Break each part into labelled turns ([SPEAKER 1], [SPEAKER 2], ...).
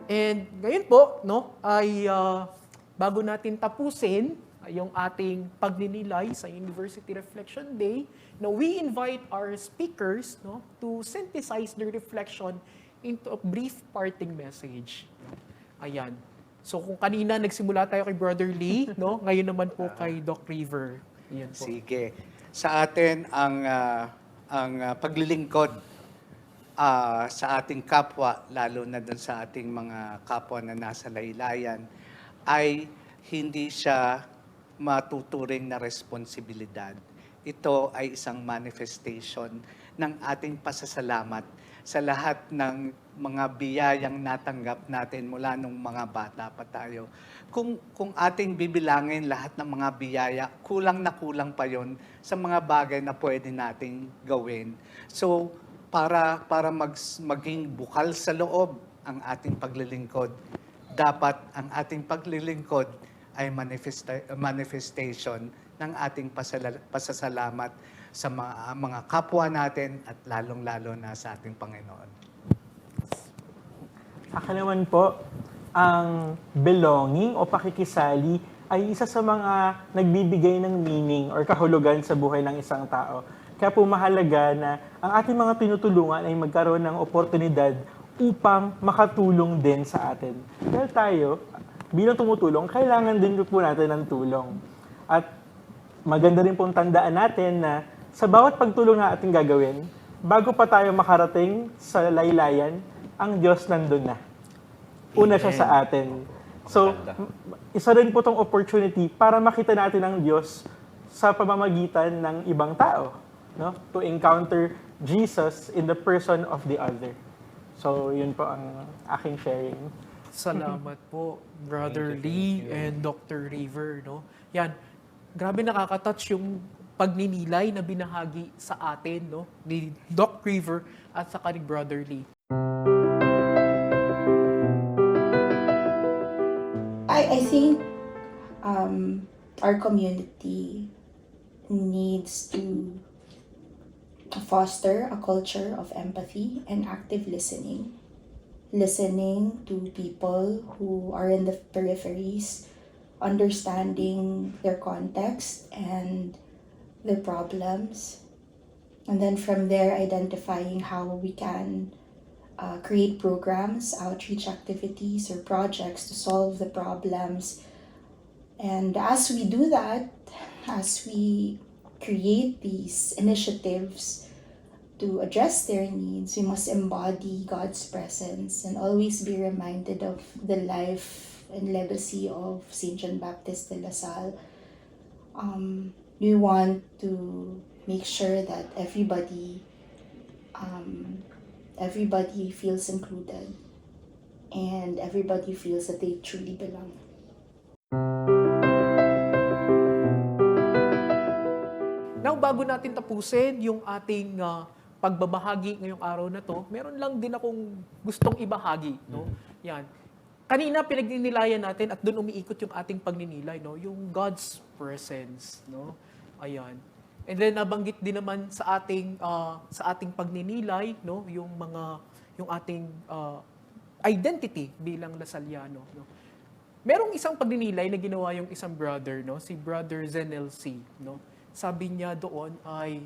[SPEAKER 1] And ngayon po, no, ay bago natin tapusin yung ating pagninilay sa University Reflection Day, no, we invite our speakers, no, to synthesize their reflection into a brief parting message. Ayan. So kung kanina nagsimula tayo kay Brother Lee, no, ngayon naman po kay Doc River. Ayan po.
[SPEAKER 2] Sige. Sa atin ang paglilingkod sa ating kapwa, lalo na dun sa ating mga kapwa na nasa laylayan, ay hindi siya matuturing na responsibilidad. Ito ay isang manifestation ng ating pasasalamat sa lahat ng mga biyayang natanggap natin mula nung mga bata pa tayo. Kung ating bibilangin lahat ng mga biyaya, kulang na kulang pa yon sa mga bagay na pwede nating gawin. So, para maging bukal sa loob ang ating paglilingkod, dapat ang ating paglilingkod ay manifestation ng ating pasasalamat sa mga kapwa natin at lalong-lalo na sa ating Panginoon.
[SPEAKER 3] Akin naman po, ang belonging o pakikisali ay isa sa mga nagbibigay ng meaning or kahulugan sa buhay ng isang tao. Kaya po mahalaga na ang ating mga tinutulungan ay magkaroon ng oportunidad upang makatulong din sa atin. Dahil tayo, bilang tumutulong, kailangan din po natin ng tulong. At maganda rin pong tandaan natin na sa bawat pagtulong na ating gagawin, bago pa tayo makarating sa laylayan, ang Diyos nandun na. Una siya sa atin. So, isa rin po itong opportunity para makita natin ang Diyos sa pamamagitan ng ibang tao. No? To encounter Jesus in the person of the other. So, yun po ang aking sharing.
[SPEAKER 1] Salamat po, Brother Lee and Dr. River, no? Yan, grabe nakaka-touch yung pagninilay na binahagi sa atin, no, ni Doc River at saka ni Brother Lee.
[SPEAKER 4] I think our community needs to foster a culture of empathy and active listening. Listening to people who are in the peripheries, understanding their context and their problems, and then from there identifying how we can create programs, outreach activities, or projects to solve the problems. And as we do that, as we create these initiatives to address their needs, we must embody God's presence and always be reminded of the life and legacy of St. John Baptist de La Salle. We want to make sure that everybody feels included and everybody feels that they truly belong.
[SPEAKER 1] Now, bago natin tapusin yung ating pagbabahagi ngayong araw na to, meron lang din akong gustong ibahagi, no? Yan. Kanina pinagninilayan natin at doon umiikot yung ating pagninilay, no? Yung God's presence, no? Ayan. And then nabanggit din naman sa ating pagninilay, no, yung ating identity bilang Lasaliano, no. Merong isang pagninilay na ginawa yung isang brother, no, si Brother Zenel C, no. Sabi niya doon ay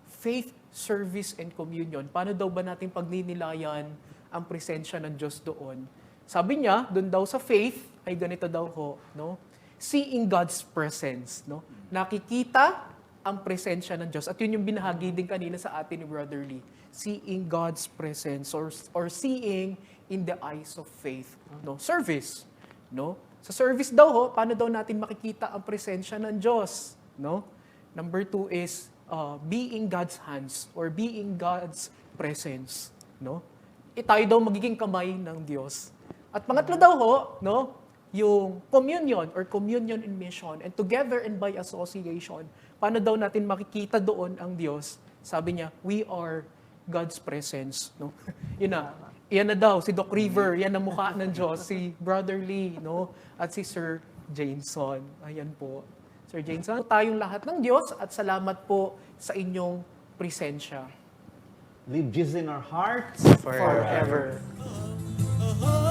[SPEAKER 1] faith, service, and communion. Paano daw ba natin pagninilayan ang presensya ng Diyos doon? Sabi niya, doon daw sa faith, ay ganito daw ho, no? Seeing God's presence, no? Nakikita ang presensya ng Diyos. At yun yung binahagi din kanina sa atin ni Brother Lee. Seeing God's presence or seeing in the eyes of faith, no? Service, no? Sa service daw ho, paano daw natin makikita ang presensya ng Diyos, no? Number 2 is being God's hands or being God's presence, no? Tayo daw magiging kamay ng Diyos. At pangatlo daw ho, no, yung communion or communion in mission and together and by association. Paano daw natin makikita doon ang Diyos? Sabi niya, we are God's presence, no? Yun na. Yan na daw si Doc River, yan ang mukha ng Diyos, si Brother Lee, no, at si Sir Jameson. Ayan po. Sir Jameson, tayong lahat ng Diyos at salamat po sa inyong presensya.
[SPEAKER 5] Leave Jesus in our hearts
[SPEAKER 1] Forever.
[SPEAKER 6] Oh,